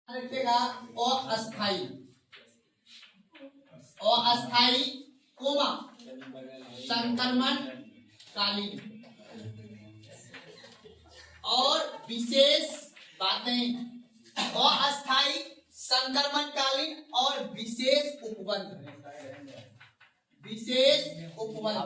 रखिएगा अस्थाई, अस्थाई कोमा संक्रमण कालीन और विशेष बातें, अस्थाई संक्रमण कालीन और विशेष उपबंध, विशेष उपबंध।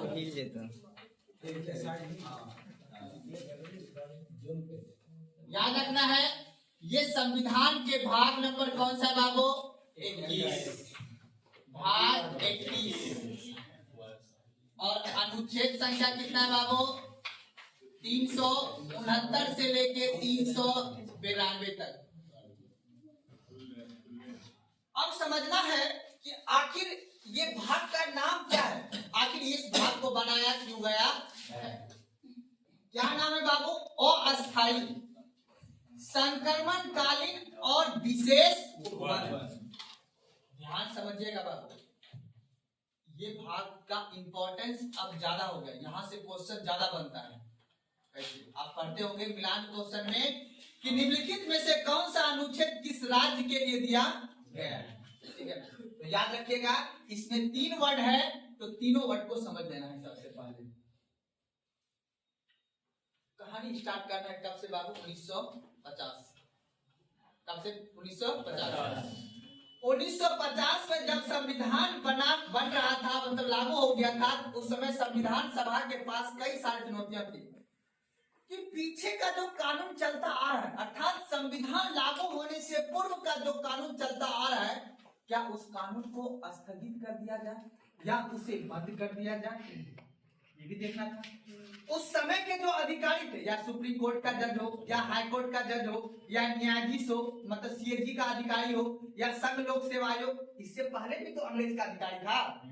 याद रखना है ये संविधान के भाग नंबर कौन सा बाबू? 21, भाग 21 और अनुच्छेद संख्या कितना है बाबू? 369 से लेके 392 तक। अब समझना है कि आखिर ये भाग का नाम क्या है, आखिर इस भाग को बनाया क्यों गया है? क्या नाम है बाबू? अस्थाई संक्रमण कालीन और विशेष उपबंध। ध्यान समझिएगा बाबू, ये भाग का इंपॉर्टेंस अब ज्यादा हो गया, यहां से क्वेश्चन ज्यादा बनता है। कैसे आप पढ़ते होंगे मिलान क्वेश्चन में कि निम्नलिखित में से कौन सा अनुच्छेद किस राज्य के लिए दिया गया है, ठीक है? तो याद रखिएगा इसमें 3 वर्ड है, तो तीनों वर्ड को समझ लेना है। सबसे पहले कहानी स्टार्ट करना है कब से बाबू? 1950। कब से? 1950। 1950 में जब संविधान बन रहा था, मतलब लागू हो गया था, उस समय संविधान सभा के पास कई सारी चुनौतियां थी कि पीछे का जो कानून चलता आ रहा है, अर्थात संविधान लागू होने से पूर्व का जो कानून चलता आ रहा है, क्या उस कानून को स्थगित कर दिया जाए या उसे बंद कर दिया जाए, ये भी देखना था। उस समय के जो अधिकारी थे, या सुप्रीम कोर्ट का जज हो, या हाई कोर्ट का जज हो, या न्यायाधीश हो, मतलब सीएजी का अधिकारी हो, या संघ लोक सेवा आयोग, इससे पहले भी तो अंग्रेज का अधिकारी था।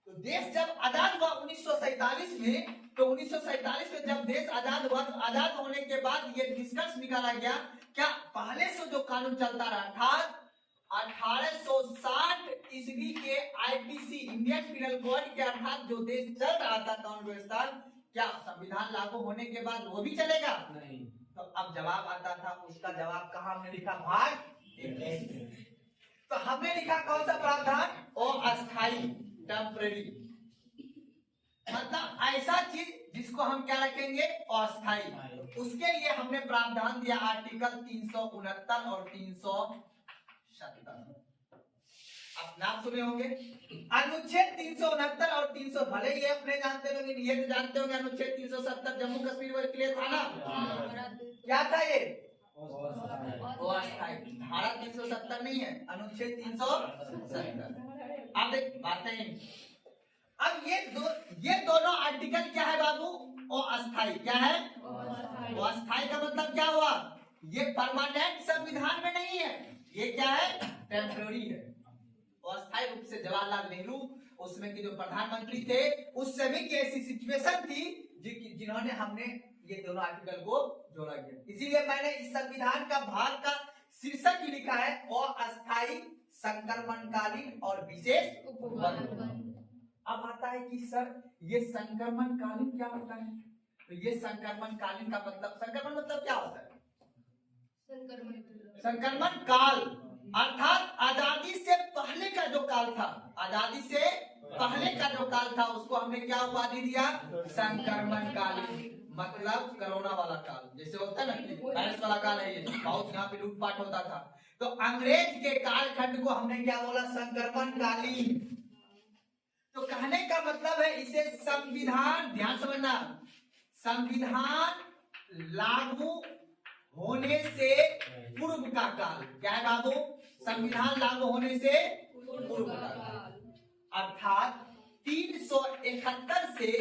तो देश जब आजाद हुआ 1947 में, तो 1947 में जब देश आजाद हुआ, तो आजाद होने के बाद ये निष्कर्ष निकाला गया, क्या पहले से जो कानून चलता रहा था 1860 ईस्वी के आईपीसी इंडियन पिनल कोड के, अर्थात जो देश चल रहा था कानून व्यवस्था, क्या संविधान लागू होने के बाद वो भी चलेगा? नहीं। तो अब जवाब आता था, उसका जवाब कहाँ हमने लिखा? भाग 21। तो हमने लिखा कौन सा प्रावधान? अस्थाई, टेम्परेरी, मतलब ऐसा चीज जिसको हम क्या रखेंगे? अस्थाई। उसके लिए हमने प्रावधान दिया आर्टिकल 369 और 370। आप नाम सुने होंगे अनुच्छेद 369 और 300, भले ही अपने जानते हो, लेकिन ये तो जानते होंगे अनुच्छेद 370 जम्मू कश्मीर के लिए था ना। क्या था ये? अस्थाई। धारा 370 नहीं है, अनुच्छेद 370। अब एक बातें, अब ये दोनों आर्टिकल क्या है बाबू? अस्थाई। क्या है? अस्थाई का मतलब क्या हुआ? ये परमानेंट संविधान में नहीं है, ये क्या है? टेम्पररी है। अस्थाई रूप से जवाहरलाल नेहरू उसमें के जो प्रधानमंत्री थे, उस समय की ऐसी सिचुएशन थी जिन्होंने हमने ये दोनों आर्टिकल को जोड़ा गया। इसीलिए मैंने इस संविधान का भाग का शीर्षक ही लिखा है अस्थाई संक्रमणकालीन और विशेष उपबंध। अब आता है कि सर ये संक्रमणकालीन क्या होता है? तो ये संक्रमणकालीन का मतलब, संक्रमण मतलब क्या होता है? संक्रमण काल, अर्थात आजादी से पहले का जो काल था, आजादी से पहले का जो काल था, उसको हमने क्या उपाधि दिया? संक्रमणकालीन। मतलब कोरोना वाला काल, जैसे होता है ना वायरस वाला काल है, ये बहुत यहाँ पे लूटपाट होता था, तो अंग्रेज के कालखंड को हमने क्या बोला? संक्रमणकालीन। तो कहने का मतलब है इसे संविधान, ध्यान समझना, संविधान लागू होने से पूर्व का काल। क्या है बाबू? संविधान लागू होने से पूर्व का काल, अर्थात 371 से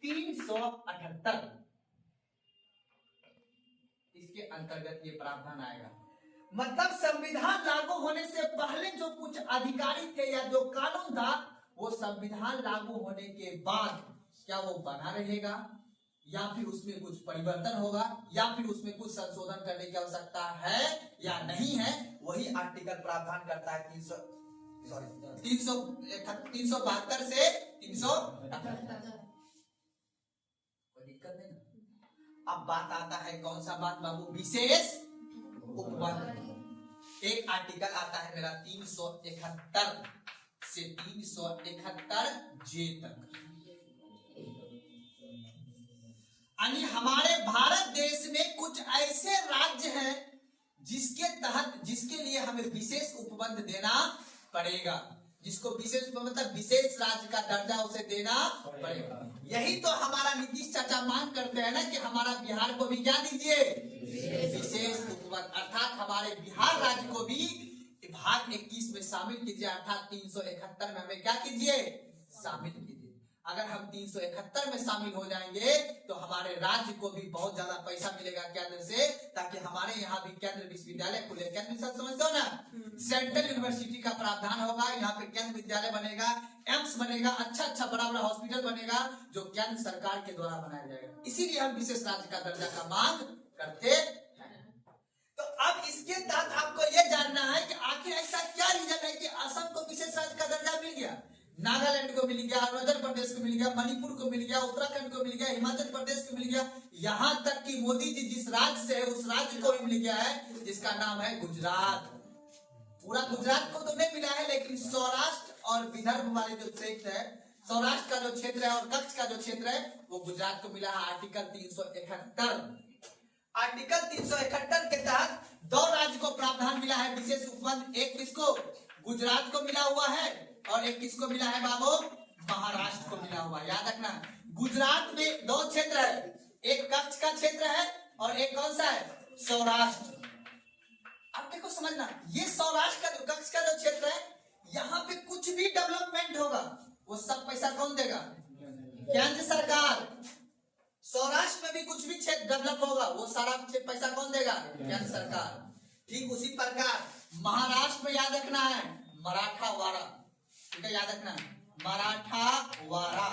378, इसके अंतर्गत ये प्रावधान आएगा। मतलब संविधान लागू होने से पहले जो कुछ अधिकारी थे या जो कानून था, वो संविधान लागू होने के बाद क्या वो बना रहेगा, या फिर उसमें कुछ परिवर्तन होगा, या फिर उसमें कुछ संशोधन करने की आवश्यकता है या नहीं है, वही आर्टिकल प्रावधान करता है। 372 से 378। कोई दिक्कत नहीं ना। अब बात आता है कौन सा बात बाबू? विशेष उपबंध। एक आर्टिकल आता है मेरा 371 से 371 जे तक, यानी हमारे भारत देश में कुछ ऐसे राज्य हैं जिसके तहत, जिसके लिए हमें विशेष उपबंध देना पड़ेगा, जिसको विशेष मतलब विशेष राज्य का दर्जा उसे देना पड़ेगा। यही तो हमारा नीतीश चाचा मांग करते हैं ना कि हमारा बिहार को भी क्या दीजिए, विशेष उपबंध, अर्थात हमारे बिहार राज्य को भी भाग 21 में शामिल कीजिए, अर्थात 371 में हमें क्या कीजिए, शामिल कीजिए। अगर हम 371 में शामिल हो जाएंगे तो हमारे राज्य को भी बहुत ज्यादा पैसा मिलेगा केंद्र से, ताकि हमारे यहाँ भी केंद्र विश्वविद्यालय खुले। केंद्र समझते हो ना, सेंट्रल यूनिवर्सिटी का प्रावधान होगा, यहाँ पे केंद्र विद्यालय बनेगा, एम्स बनेगा, अच्छा बड़ा बड़ा हॉस्पिटल बनेगा जो केंद्र सरकार के द्वारा बनाया जाएगा। इसीलिए हम विशेष राज्य का दर्जा का मांग करते हैं। तो अब इसके तहत आपको यह जानना है कि आखिर ऐसा क्या रीजन है कि असम को विशेष राज्य का दर्जा मिल गया, नागालैंड को मिल गया, अरुणाचल प्रदेश को मिल गया, मणिपुर को मिल गया, उत्तराखंड को मिल गया, हिमाचल प्रदेश को मिल गया, यहाँ तक कि मोदी जी जिस राज्य से है उस राज्य को भी मिल गया है जिसका नाम है गुजरात। पूरा गुजरात को तो नहीं मिला है, लेकिन सौराष्ट्र और विदर्भ वाले जो क्षेत्र है, सौराष्ट्र का जो क्षेत्र है और कच्छ का जो क्षेत्र है वो गुजरात को मिला है। आर्टिकल 371, आर्टिकल 371 के तहत 2 राज्य को प्रावधान मिला है विशेष उपबंध, एक किसको, गुजरात को मिला हुआ है और एक किसको मिला है बाबू, महाराष्ट्र को मिला हुआ। याद रखना, गुजरात में 2 क्षेत्र है, एक कच्छ का क्षेत्र है और एक कौन सा है, सौराष्ट्र। अब देखो समझना, ये सौराष्ट्र का जो कच्छ का जो क्षेत्र है, यहाँ पे कुछ भी डेवलपमेंट होगा वो सब पैसा कौन देगा, केंद्र सरकार। सौराष्ट्र में भी कुछ भी क्षेत्र डेवलप होगा वो सारा पैसा कौन देगा, केंद्र सरकार। ठीक उसी प्रकार महाराष्ट्र में याद रखना है मराठावाड़ा, ठीक है, याद रखना मराठावाड़ा,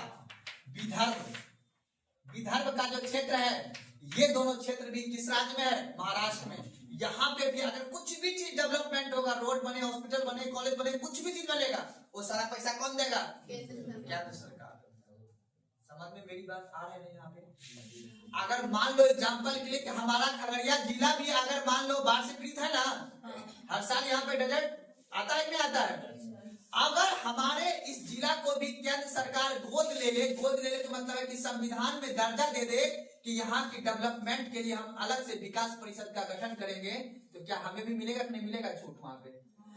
विदर्भ का जो क्षेत्र है, ये दोनों क्षेत्र भी किस राज्य में है, महाराष्ट्र में। यहाँ पे भी अगर कुछ भी चीज डेवलपमेंट होगा, रोड बने, हॉस्पिटल बने, कॉलेज बने, कुछ भी चीज बनेगा वो सारा पैसा कौन देगा, केंद्र सरकार। समझ में मेरी बात आ रही है यहाँ पे। अगर मान लो एग्जाम्पल के लिए कि हमारा खगड़िया जिला भी अगर मान लो बाढ़ से पीड़ित है ना, हर साल यहाँ पे डेजर्ट आता है, नहीं आता है, अगर हमारे इस जिला को भी केंद्र सरकार गोद ले ले, गोद ले ले तो मतलब है कि संविधान में दर्जा दे दे कि यहाँ की डेवलपमेंट के लिए हम अलग से विकास परिषद का गठन करेंगे, तो क्या हमें भी मिलेगा कि नहीं मिलेगा छूट वहां पे।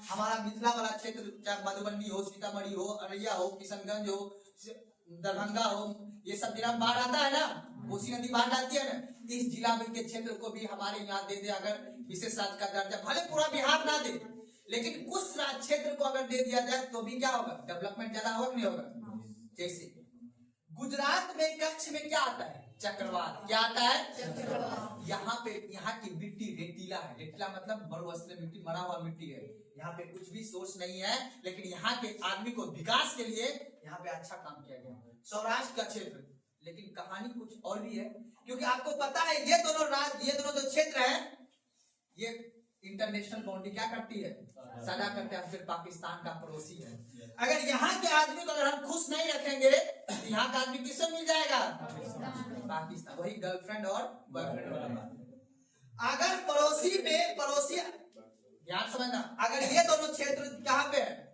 हमारा मिथिला वाला क्षेत्र, चाहे मधुबनी हो, सीतामढ़ी हो, अररिया हो, किशनगंज हो, दरभंगा हो, ये सब जिला में बाढ़ आता है ना, कोसी नदी बाढ़ आती है ना, इस जिला के क्षेत्र को भी हमारे यहाँ दे दे अगर विशेष राज्य का दर्जा, भले पूरा बिहार ना दे लेकिन कुछ राज्य क्षेत्र को अगर दे दिया जाए तो भी क्या होगा, डेवलपमेंट ज्यादा होगा नहीं होगा। जैसे गुजरात में कच्छ में क्या आता है, चक्रवात, क्या आता है, यहाँ पे यहाँ की मिट्टी रेतीला है, रेतीला मतलब मरुस्थलीय मिट्टी, मरा हुआ मिट्टी है, यहाँ पे कुछ भी सोर्स नहीं है, लेकिन यहाँ के आदमी को विकास के लिए यहाँ पे अच्छा काम किया गया। सौराष्ट्र का क्षेत्र, लेकिन कहानी कुछ और भी है, क्योंकि आपको पता है ये दोनों राज्य, ये दोनों जो क्षेत्र है, ये इंटरनेशनल बाउंड्री क्या करती है, साझा करते हैं, फिर पाकिस्तान का पड़ोसी है। अगर यहाँ के आदमी को अगर हम खुश नहीं रखेंगे तो यहाँ का आदमी किससे मिल जाएगा, पाकिस्तान। वही गर्लफ्रेंड और बॉयफ्रेंड वाला बात। अगर पड़ोसी में, पड़ोसी ध्यान समझना, अगर ये दोनों क्षेत्र कहाँ पे है,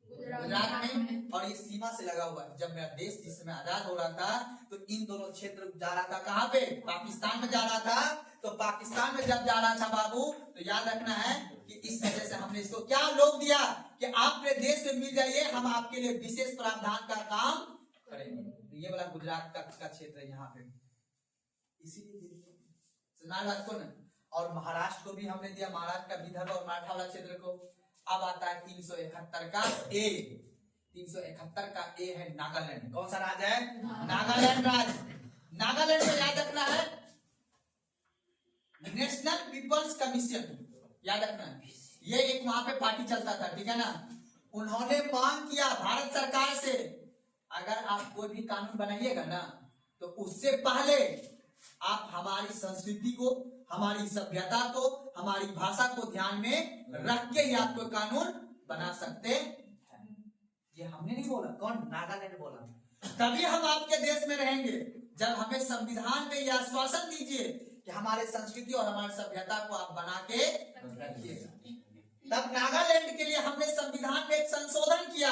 गुजरात में, और ये सीमा से लगा हुआ है। जब मेरा देश जिस समय आजाद हो रहा था तो इन दोनों क्षेत्र जा रहा था कहाँ पे, पाकिस्तान में जा रहा था। तो पाकिस्तान में जब जा रहा था बाबू, तो याद रखना है कि इस वजह से हमने इसको क्या लोग दिया कि आप अपने देश में मिल जाइए, हम आपके लिए विशेष प्रावधान का काम करेंगे। तो ये वाला गुजरात का क्षेत्र है यहाँ पे, इसीलिए सुना बात को ना। और महाराष्ट्र को भी हमने दिया, महाराष्ट्र का विदर्भ और मराठा वाला क्षेत्र को। अब आता है 371 का ए, 371 का ए है नागालैंड। कौन सा राज्य है, नागालैंड राज्य। नागालैंड में याद रखना है नेशनल पीपल्स कमीशन, याद रखना है, ये एक वहां पे पार्टी चलता था, ठीक है ना। उन्होंने मांग किया भारत सरकार से, अगर आप कोई भी कानून बनाइएगा ना तो उससे पहले आप हमारी संस्कृति को, हमारी सभ्यता को, हमारी भाषा को ध्यान में रख के ही आप कोई कानून बना सकते हैं। ये हमने नहीं बोला, कौन, नागालैंड बोला। तभी हम आपके देश में रहेंगे जब हमें संविधान में यह आश्वासन दीजिए कि हमारे संस्कृति और हमारी सभ्यता को आप बना के रखिएगा। तब नागालैंड के लिए हमने संविधान में एक संशोधन किया,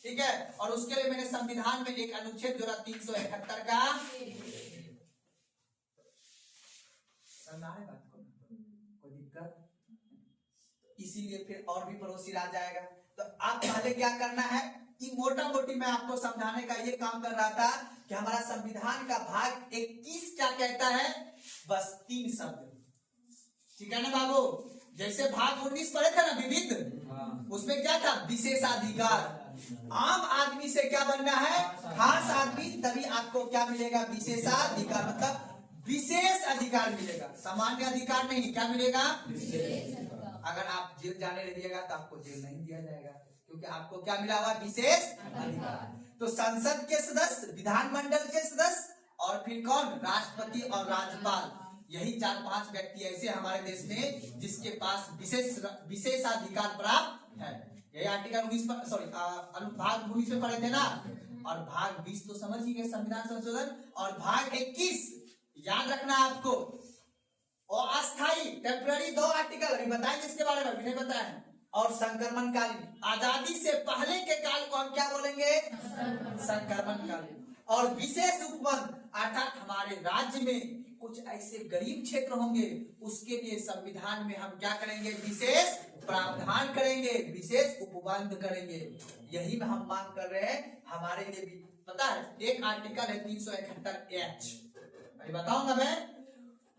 ठीक है, और उसके लिए मैंने संविधान में एक अनुच्छेद जोड़ा 371 का। समझा रहे बात को? कोई दिक्कत? इसीलिए फिर और भी पड़ोसी राज आएगा। तो आप पहले क्या करना है कि मोटा मोटी मैं आपको समझाने का ये काम कर रहा था कि हमारा संविधान का भाग 21 क्या कहता है, बस 3 शब्द, ठीक है ना बाबू। जैसे भाग 19 पढ़े थे ना विविध, उसमें क्या था, विशेषाधिकार। आम आदमी से क्या बनना है, खास आदमी, तभी आपको क्या मिलेगा, विशेषाधिकार, मतलब विशेष अधिकार मिलेगा, सामान्य अधिकार नहीं। क्या मिलेगा, अगर आप जेल जाने रहिएगा तो आपको जेल नहीं दिया जाएगा, क्योंकि आपको क्या मिला हुआ, विशेष अधिकार। तो संसद के सदस्य, विधानमंडल के सदस्य, और फिर कौन, राष्ट्रपति और राज्यपाल, यही 4-5 व्यक्ति ऐसे हमारे देश में जिसके पास विशेषाधिकार प्राप्त है। यही आर्टिकल 19 भाग 19 में पढ़े थे ना, और भाग 20 तो समझ ही गए, संविधान संशोधन, और भाग 21 याद रखना आपको, और अस्थाई टेम्पररी 2 आर्टिकल अभी बताएंगे इसके बारे में, अभी नहीं बताया। और संक्रमण कालीन, आजादी से पहले के काल को हम क्या बोलेंगे, संक्रमण कालीन। और विशेष उपबंध, अर्थात हमारे राज्य में कुछ ऐसे गरीब क्षेत्र होंगे, उसके लिए संविधान में हम क्या करेंगे, विशेष प्रावधान करेंगे, विशेष उपबंध करेंगे। यही में हम मांग कर रहे हैं, हमारे लिए भी पता है एक आर्टिकल है 371H, अभी बताऊंगा मैं।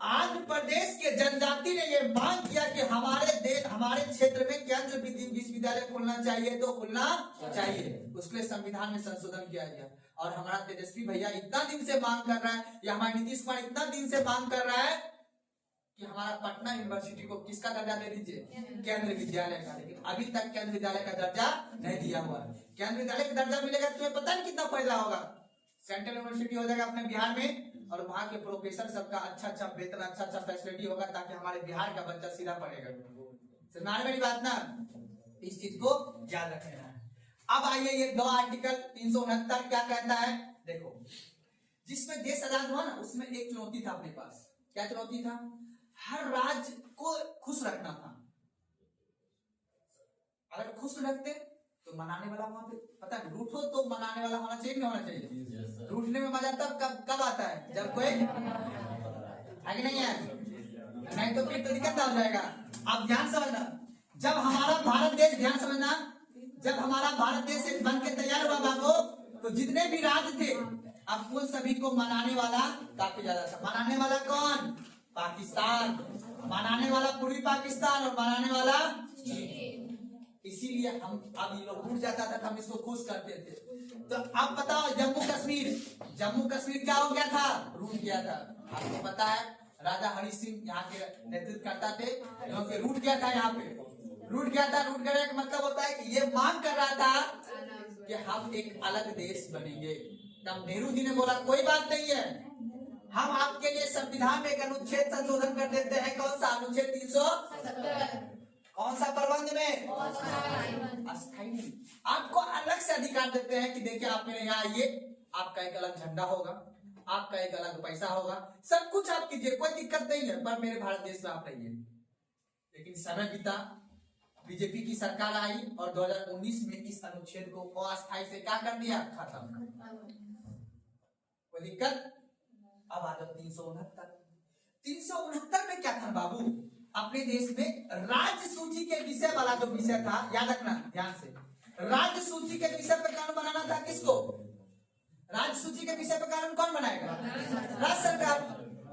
आंध्र प्रदेश के जनजाति ने यह मांग किया कि हमारे क्षेत्र में केंद्र विश्वविद्यालय खुलना चाहिए, तो खुलना चाहिए, उसके लिए संविधान में संशोधन किया गया। और हमारा तेजस्वी भैया इतना दिन से मांग कर रहा है, या हमारे नीतीश कुमार इतना दिन से मांग कर रहा है कि हमारा पटना यूनिवर्सिटी को किसका दर्जा दे दीजिए, केंद्र विद्यालय का, लेकिन अभी तक केंद्र विद्यालय का दर्जा नहीं दिया हुआ है। केंद्र विद्यालय का दर्जा मिलेगा, तुम्हें पता नहीं कितना फायदा होगा, सेंट्रल यूनिवर्सिटी हो जाएगा अपने बिहार में, और वहाँ के प्रोफेसर सबका अच्छा वेतन, अच्छा फैसिलिटी होगा, ताकि हमारे बिहार का बच्चा सीधा पढ़ेगा। समझ मेरी बात ना, इस चीज को याद रखना है। अब आइए ये 2 आर्टिकल 369 क्या कहता है, देखो, जिसमें देश आजाद हुआ ना, उसमें एक चुनौती था अपने पास। क्या चुनौती था, हर राज्य को खुश रखना था। अगर खुश रखते तो मनाने वाला वहां पे, पता है, रूठो तो मनाने वाला होना चाहिए, नहीं होना चाहिए। रूठने में मजा तब कब आता है, जब कोई आगे नहीं है, नहीं तो फिर तो दिक्कत हो जाएगा। आप ध्यान समझना, जब हमारा भारत देश, ध्यान समझना, जब हमारा भारत देश बन के तैयार हुआ बाबू, तो जितने भी राज्य थे, अब उन सभी को मनाने वाला काफी ज्यादा था। मनाने वाला कौन, पाकिस्तान, मनाने वाला पूर्वी पाकिस्तान, और मनाने वाला इसीलिए हम, अब ये लोग रूठ जाता था, हम इसको खुश करते थे। तो अब बताओ, जम्मू कश्मीर क्या हो गया था, रूठ गया था। आपको पता है राजा हरि सिंह यहाँ के नेतृत्व करता थे, रूठ गया था, यहाँ पे रूठ गया था। रूठ गया का मतलब होता है कि ये मांग कर रहा था कि हम एक अलग देश बनेंगे। तब नेहरू जी ने बोला कोई बात नहीं है, हम आपके लिए संविधान में एक अनुच्छेद संशोधन कर देते हैं। कौन सा अनुच्छेद, 370, कौन सा प्रबंध में, अस्थायी नहीं, आपको अलग से अधिकार देते हैं कि देखिए आप मेरे यहाँ आइए, आपका एक अलग झंडा होगा, आपका एक अलग पैसा होगा, सब कुछ आप कीजिए, कोई दिक्कत नहीं है, पर मेरे भारत देश में आप रहिए। लेकिन समय बीता, बीजेपी की सरकार आई, और 2019 में इस अनुच्छेद को अस्थायी से क्या कर दिया, खत्म। कोई दिक्कत? अब आ जाओ 369 में क्या था बाबू, अपने देश में राज्य सूची के विषय वाला जो विषय था, याद रखना ध्यान से, राज्य सूची के विषय पर कानून बनाना था। किसको, राज्य सूची के विषय पर कानून कौन बनाएगा, राज्य सरकार।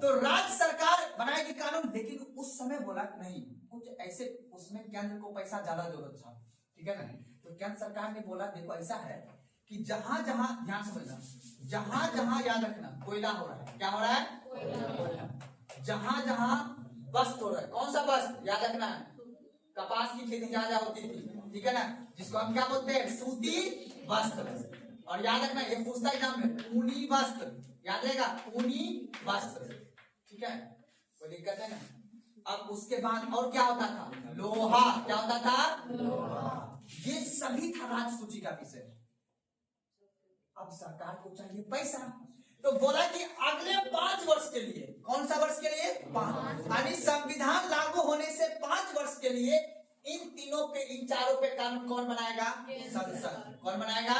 तो राज्य सरकार बनाएगी कानून, लेकिन उस समय बोला नहीं, कुछ ऐसे उसमें केंद्र को पैसा ज्यादा जरूरत था, ठीक है ना। तो केंद्र सरकार ने बोला देखो ऐसा है कि जहां जहां, ध्यान समझना, जहां जहां, याद रखना, कोयला हो रहा है, क्या हो रहा है, जहां जहां वस्त हो रहा है, कौन सा वस्त, याद रखना, कपास की खेती जहां जहां होती थी, ठीक है ना, जिसको हम क्या बोलते हैं, सूती वस्त्र। और याद रखना, ये पूछता एग्जाम में, ऊनी वस्त्र, याद रहेगा, ऊनी वस्त्र, ठीक है, कोई दिक्कत है ना। अब उसके बाद और क्या होता था, लोहा, क्या होता था, लोहा। ये सभी था राज्य सूची का विषय। अब सरकार को चाहिए पैसा, तो बोला कि अगले 5 वर्ष के लिए, कौन सा वर्ष के लिए, 5, यानी संविधान लागू होने से 5 वर्ष के लिए इन तीनों इन चारों पे कानून कौन बनाएगा? संसद। कौन बनाएगा?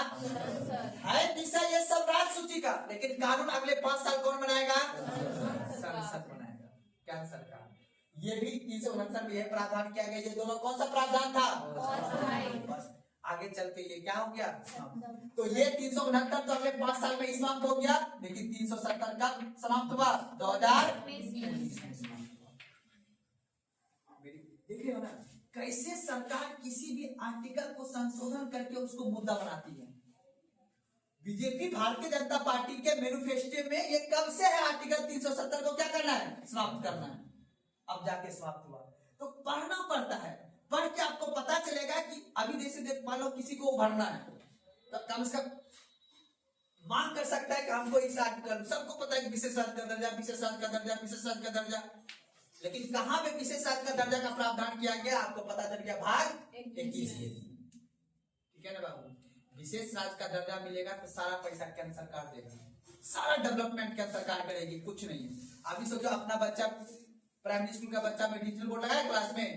है विषय ये सब राज्य सूची का, लेकिन कानून अगले 5 साल कौन बनाएगा? संसद बनाएगा। क्या सरकार? ये भी 369 में यह प्रावधान किया गया। ये दोनों कौन सा प्रावधान था? बस आगे चलते ये क्या हो गया? तो ये 369 तो अगले 5 साल में समाप्त हो गया, लेकिन 370 कब समाप्त हुआ? 2019 में समाप्त हुआ। देख रहे हो ना कैसे सरकार किसी भी आर्टिकल को संशोधन करके उसको मुद्दा बनाती है। बीजेपी भारतीय जनता पार्टी के मैनिफेस्टो में ये कब से है, आर्टिकल 370 को क्या करना है? समाप्त करना है। अब जाके समाप्त हुआ। तो पढ़ना पड़ता है, पढ़ के आपको पता चलेगा कि अभी जैसे देख मान लो किसी को उभरना है तो कम से कम मांग कर सकता है कि हमको इस आर्टिकल, सबको पता है कि विशेषाधिकार का दर्जा, विशेषाधिकार का दर्जा, विशेषाधिकार का दर्जा, लेकिन कहां पे विशेषाधिकार दर्जा का प्रावधान किया गया आपको पता चल गया? भाग 21। ठीक है ना बाबू? विशेष राज्य का दर्जा मिलेगा तो सारा पैसा केंद्र सरकार देगा, सारा डेवलपमेंट केंद्र सरकार करेगी, कुछ नहीं है। अभी सोचो अपना बच्चा प्राइमरी स्कूल का बच्चा में डिजिटल बोर्ड लगाया क्लास में,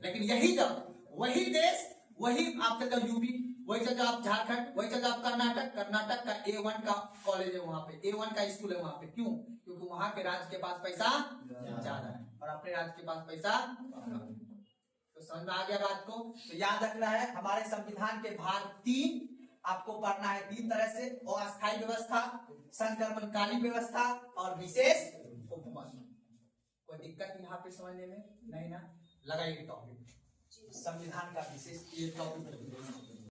लेकिन यही जब वही देश, वही आप चल जाओ यूपी, वही चल जाओ आप झारखंड, वही चल जाओ आप कर्नाटक, कर्नाटक का A1 का कॉलेज है वहां पे, A1 का स्कूल है वहां पे। क्यों? क्योंकि वहां के राज्य के पास पैसा ज्यादा है और अपने राज्य के पास पैसा कम है। तो समझ में आ गया बात को? तो याद रखना है हमारे संविधान के भाग 3 आपको पढ़ना है 3 तरह से: अस्थायी व्यवस्था, संक्रमणकालीन व्यवस्था और विशेष उपमंडल। कोई दिक्कत यहाँ पे समझने में नहीं ना? लगाइए टॉपिक संविधान का विशेष ये टॉपिक।